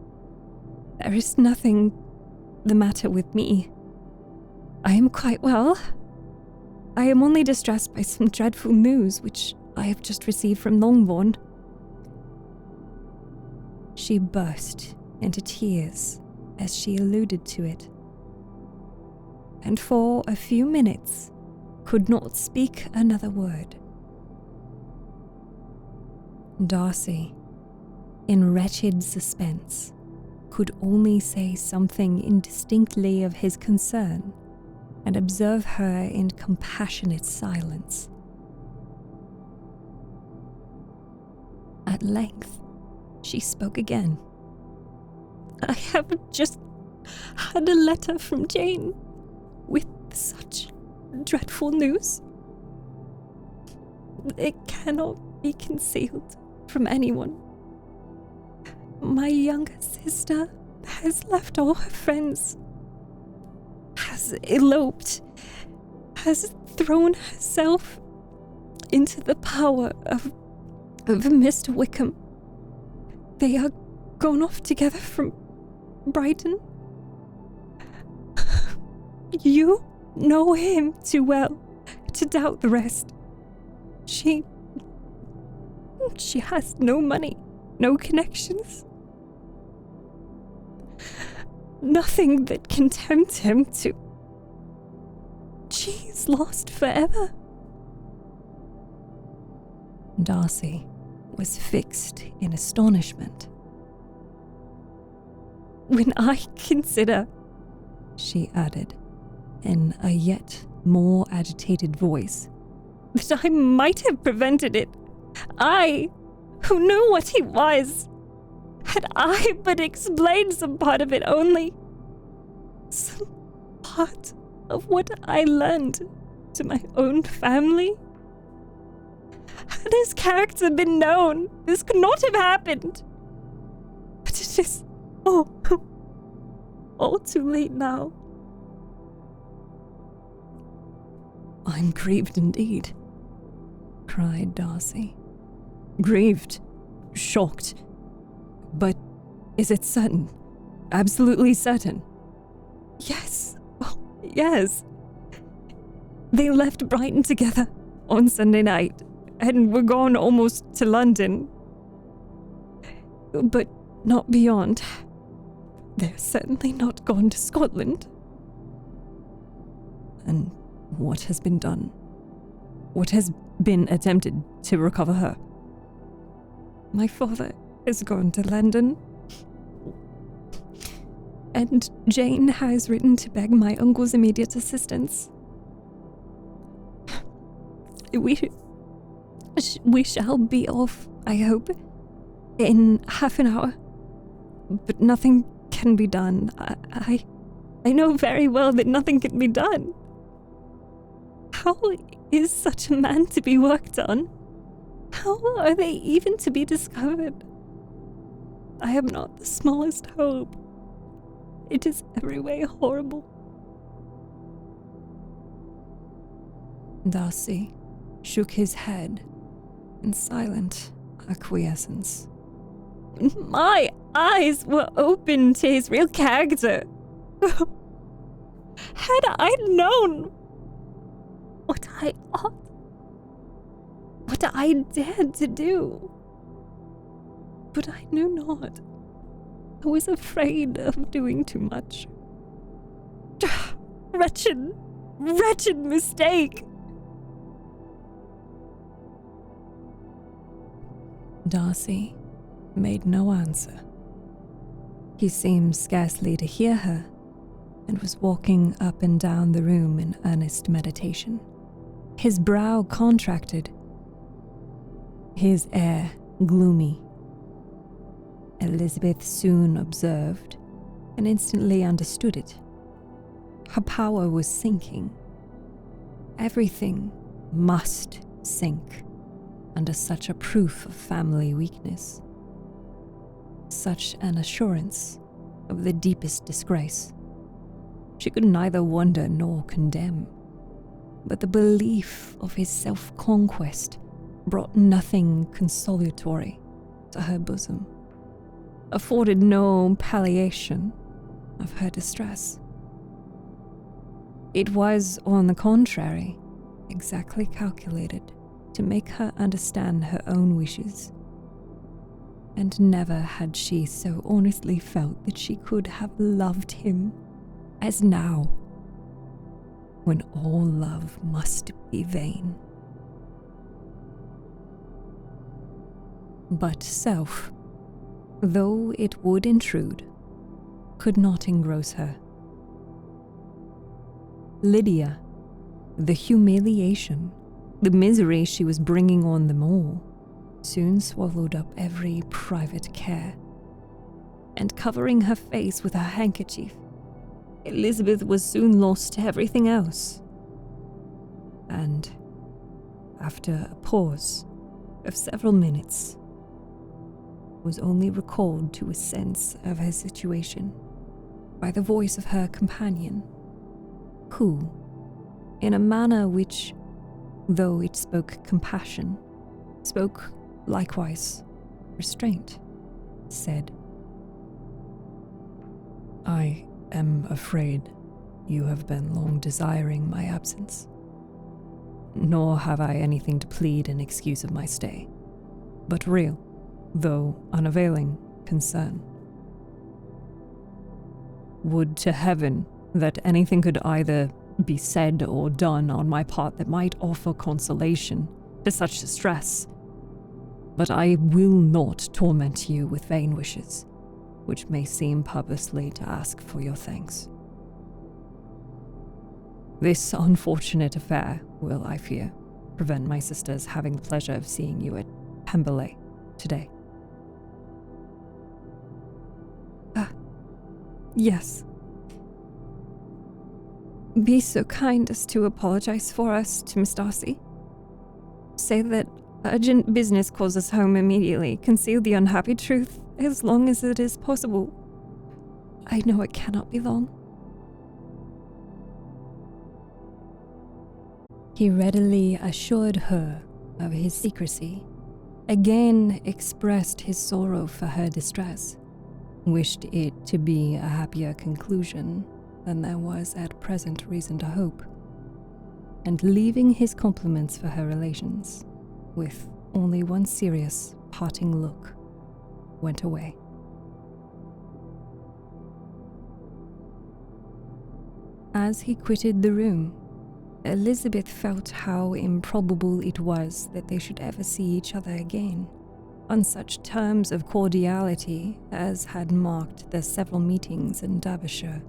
"There is nothing the matter with me. I am quite well. I am only distressed by some dreadful news which I have just received from Longbourn." She burst into tears as she alluded to it, and for a few minutes could not speak another word. Darcy, in wretched suspense, could only say something indistinctly of his concern and observe her in compassionate silence. At length, she spoke again. "I have just had a letter from Jane with such dreadful news. It cannot be concealed from anyone. My younger sister has left all her friends, has eloped, has thrown herself into the power of Mr. Wickham. They are gone off together from Brighton. You know him too well to doubt the rest. She has no money, no connections. Nothing that can tempt him to. She is lost forever." Darcy was fixed in astonishment. "When I consider," she added, in a yet more agitated voice, "that I might have prevented it, I, who knew what he was, had I but explained some part of it only, some part of what I learned to my own family. Had his character been known, this could not have happened. But it is all too late now." "I'm grieved indeed," cried Darcy. "Grieved, shocked. But is it certain? Absolutely certain?" "Yes, oh, yes. They left Brighton together on Sunday night and were gone almost to London. But not beyond. They're certainly not gone to Scotland." "And what has been done? What has been attempted to recover her?" "My father has gone to London, and Jane has written to beg my uncle's immediate assistance. We shall be off, I hope, in half an hour, but nothing can be done. I know very well that nothing can be done. How is such a man to be worked on? How are they even to be discovered? I have not the smallest hope. It is every way horrible." Darcy shook his head in silent acquiescence. "My eyes were open to his real character. Had I known what I ought, what I dared to do. But I knew not. I was afraid of doing too much. Wretched mistake." Darcy made no answer. He seemed scarcely to hear her, and was walking up and down the room in earnest meditation. His brow contracted, his air gloomy. Elizabeth soon observed, and instantly understood it. Her power was sinking. Everything must sink under such a proof of family weakness, such an assurance of the deepest disgrace. She could neither wonder nor condemn, but the belief of his self-conquest brought nothing consolatory to her bosom, afforded no palliation of her distress. It was, on the contrary, exactly calculated to make her understand her own wishes. and never had she so honestly felt that she could have loved him as now, when all love must be vain. But self, though it would intrude, could not engross her. Lydia, the humiliation, the misery she was bringing on them all, soon swallowed up every private care. And covering her face with her handkerchief, Elizabeth was soon lost to everything else. And, after a pause of several minutes, was only recalled to a sense of her situation by the voice of her companion, who, in a manner which, though it spoke compassion, spoke likewise restraint, said, "I am afraid you have been long desiring my absence, nor have I anything to plead in excuse of my stay, but real, though unavailing, concern. Would to heaven that anything could either be said or done on my part that might offer consolation to such distress, but I will not torment you with vain wishes, which may seem purposely to ask for your thanks. This unfortunate affair will, I fear, prevent my sisters having the pleasure of seeing you at Pemberley today." Yes. Be so kind as to apologize for us to Miss Darcy. Say that urgent business calls us home immediately. Conceal the unhappy truth as long as it is possible. I know it cannot be long. He readily assured her of his secrecy, again expressed his sorrow for her distress, wished it to be a happier conclusion than there was at present reason to hope, and leaving his compliments for her relations, with only one serious parting look, went away. As he quitted the room, Elizabeth felt how improbable it was that they should ever see each other again, on such terms of cordiality as had marked their several meetings in Derbyshire.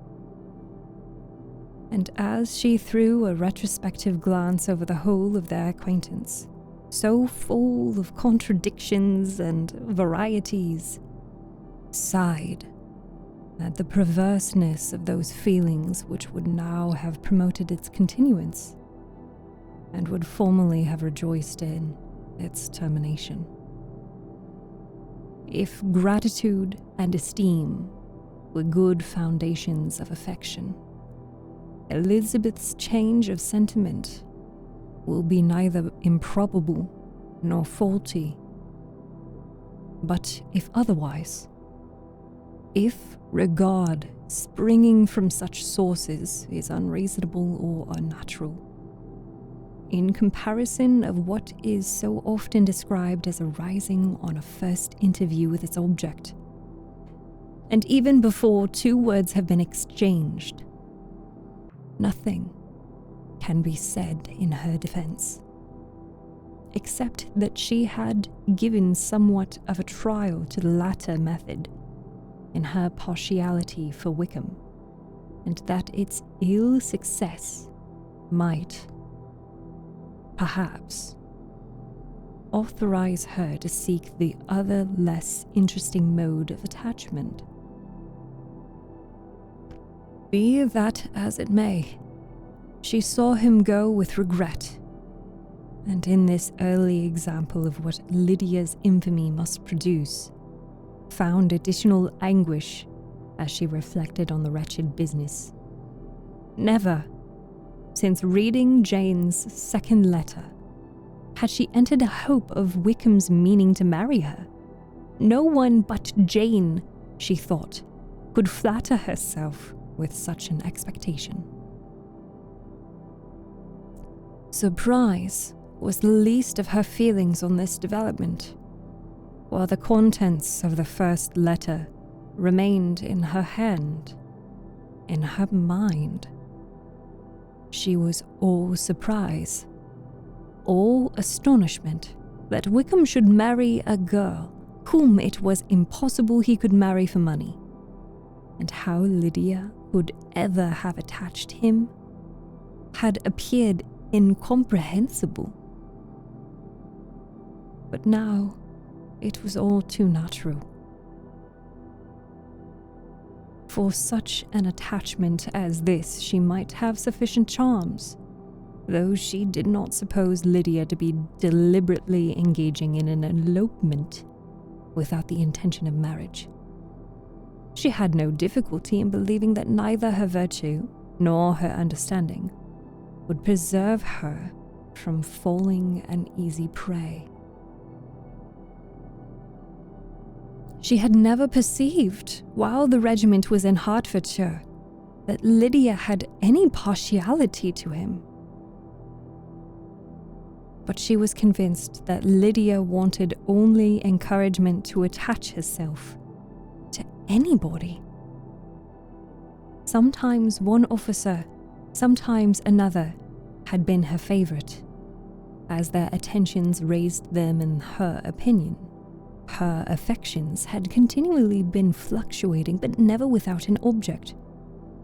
And as she threw a retrospective glance over the whole of their acquaintance, so full of contradictions and varieties, sighed at the perverseness of those feelings which would now have promoted its continuance, and would formerly have rejoiced in its termination. If gratitude and esteem were good foundations of affection, Elizabeth's change of sentiment will be neither improbable nor faulty. But if otherwise, if regard springing from such sources is unreasonable or unnatural, in comparison of what is so often described as arising on a first interview with its object, and even before two words have been exchanged, nothing can be said in her defense, except that she had given somewhat of a trial to the latter method in her partiality for Wickham, and that its ill success might, perhaps, authorize her to seek the other less interesting mode of attachment. Be that as it may, she saw him go with regret, and in this early example of what Lydia's infamy must produce, found additional anguish as she reflected on the wretched business. Never, since reading Jane's second letter, had she entered a hope of Wickham's meaning to marry her. No one but Jane, she thought, could flatter herself with such an expectation. Surprise was the least of her feelings on this development, while the contents of the first letter remained in her hand, in her mind. She was all surprise, all astonishment that Wickham should marry a girl whom it was impossible he could marry for money, and how Lydia could ever have attached him had appeared incomprehensible. But now it was all too natural. For such an attachment as this she might have sufficient charms, though she did not suppose Lydia to be deliberately engaging in an elopement without the intention of marriage. She had no difficulty in believing that neither her virtue nor her understanding would preserve her from falling an easy prey. She had never perceived, while the regiment was in Hertfordshire, that Lydia had any partiality to him. But she was convinced that Lydia wanted only encouragement to attach herself to anybody. Sometimes one officer, sometimes another, had been her favourite, as their attentions raised them in her opinion. Her affections had continually been fluctuating, but never without an object: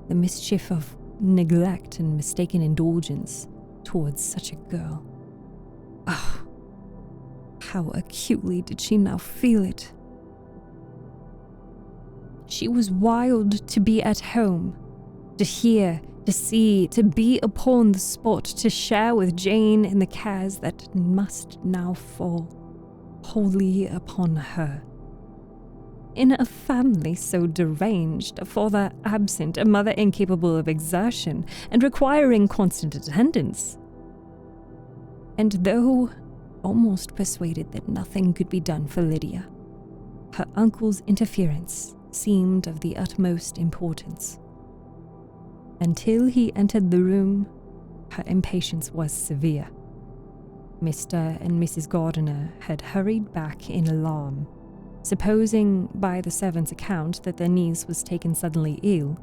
the mischief of neglect and mistaken indulgence towards such a girl. Ah, how acutely did she now feel it! She was wild to be at home, to hear, to see, to be upon the spot, to share with Jane in the cares that must now fall wholly upon her. In a family so deranged, a father absent, a mother incapable of exertion, and requiring constant attendance. And though almost persuaded that nothing could be done for Lydia, her uncle's interference seemed of the utmost importance. Until he entered the room, her impatience was severe. Mr. and Mrs. Gardiner had hurried back in alarm, supposing by the servant's account that their niece was taken suddenly ill,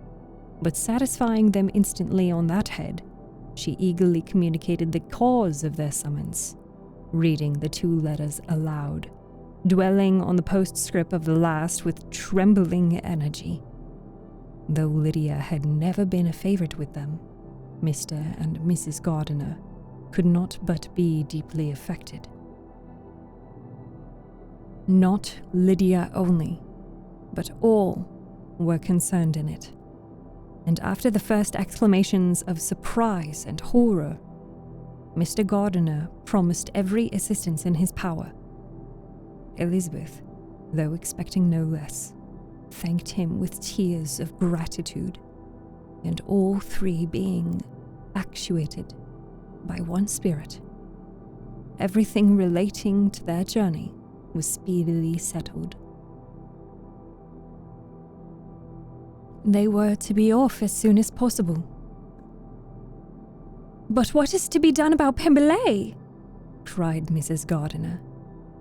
but satisfying them instantly on that head, she eagerly communicated the cause of their summons, reading the 2 letters aloud, dwelling on the postscript of the last with trembling energy. Though Lydia had never been a favourite with them, Mr. and Mrs. Gardiner could not but be deeply affected. Not Lydia only, but all were concerned in it, and after the first exclamations of surprise and horror, Mr. Gardiner promised every assistance in his power. Elizabeth, though expecting no less, thanked him with tears of gratitude, and all 3 being actuated by one spirit, everything relating to their journey was speedily settled. They were to be off as soon as possible. "But what is to be done about Pemberley?" cried Mrs. Gardiner.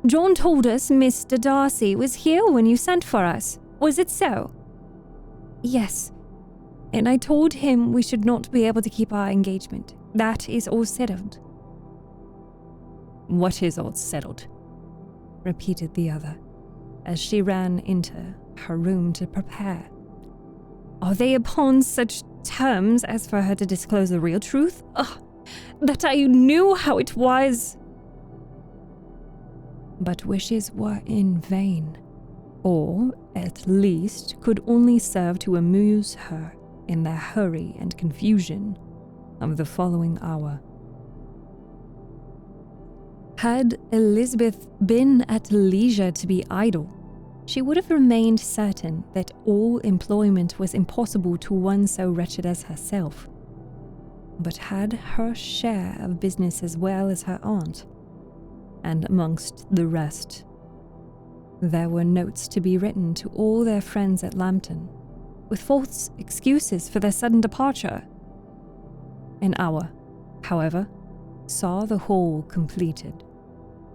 "John told us Mr. Darcy was here when you sent for us. Was it so?" "Yes, and I told him we should not be able to keep our engagement. That is all settled." "What is all settled?" repeated the other, as she ran into her room to prepare. "Are they upon such terms as for her to disclose the real truth? Ugh, that I knew how it was." But wishes were in vain, or at least could only serve to amuse her in the hurry and confusion of the following hour. Had Elizabeth been at leisure to be idle, she would have remained certain that all employment was impossible to one so wretched as herself, but had her share of business as well as her aunt, and amongst the rest, there were notes to be written to all their friends at Lambton, with false excuses for their sudden departure. An hour, however, saw the whole completed,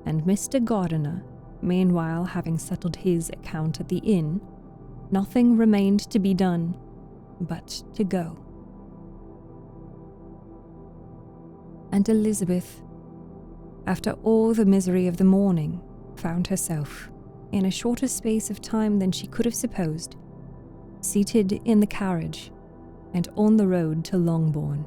and Mr. Gardiner meanwhile having settled his account at the inn, nothing remained to be done but to go. And Elizabeth, after all the misery of the morning, found herself, in a shorter space of time than she could have supposed, seated in the carriage and on the road to Longbourn.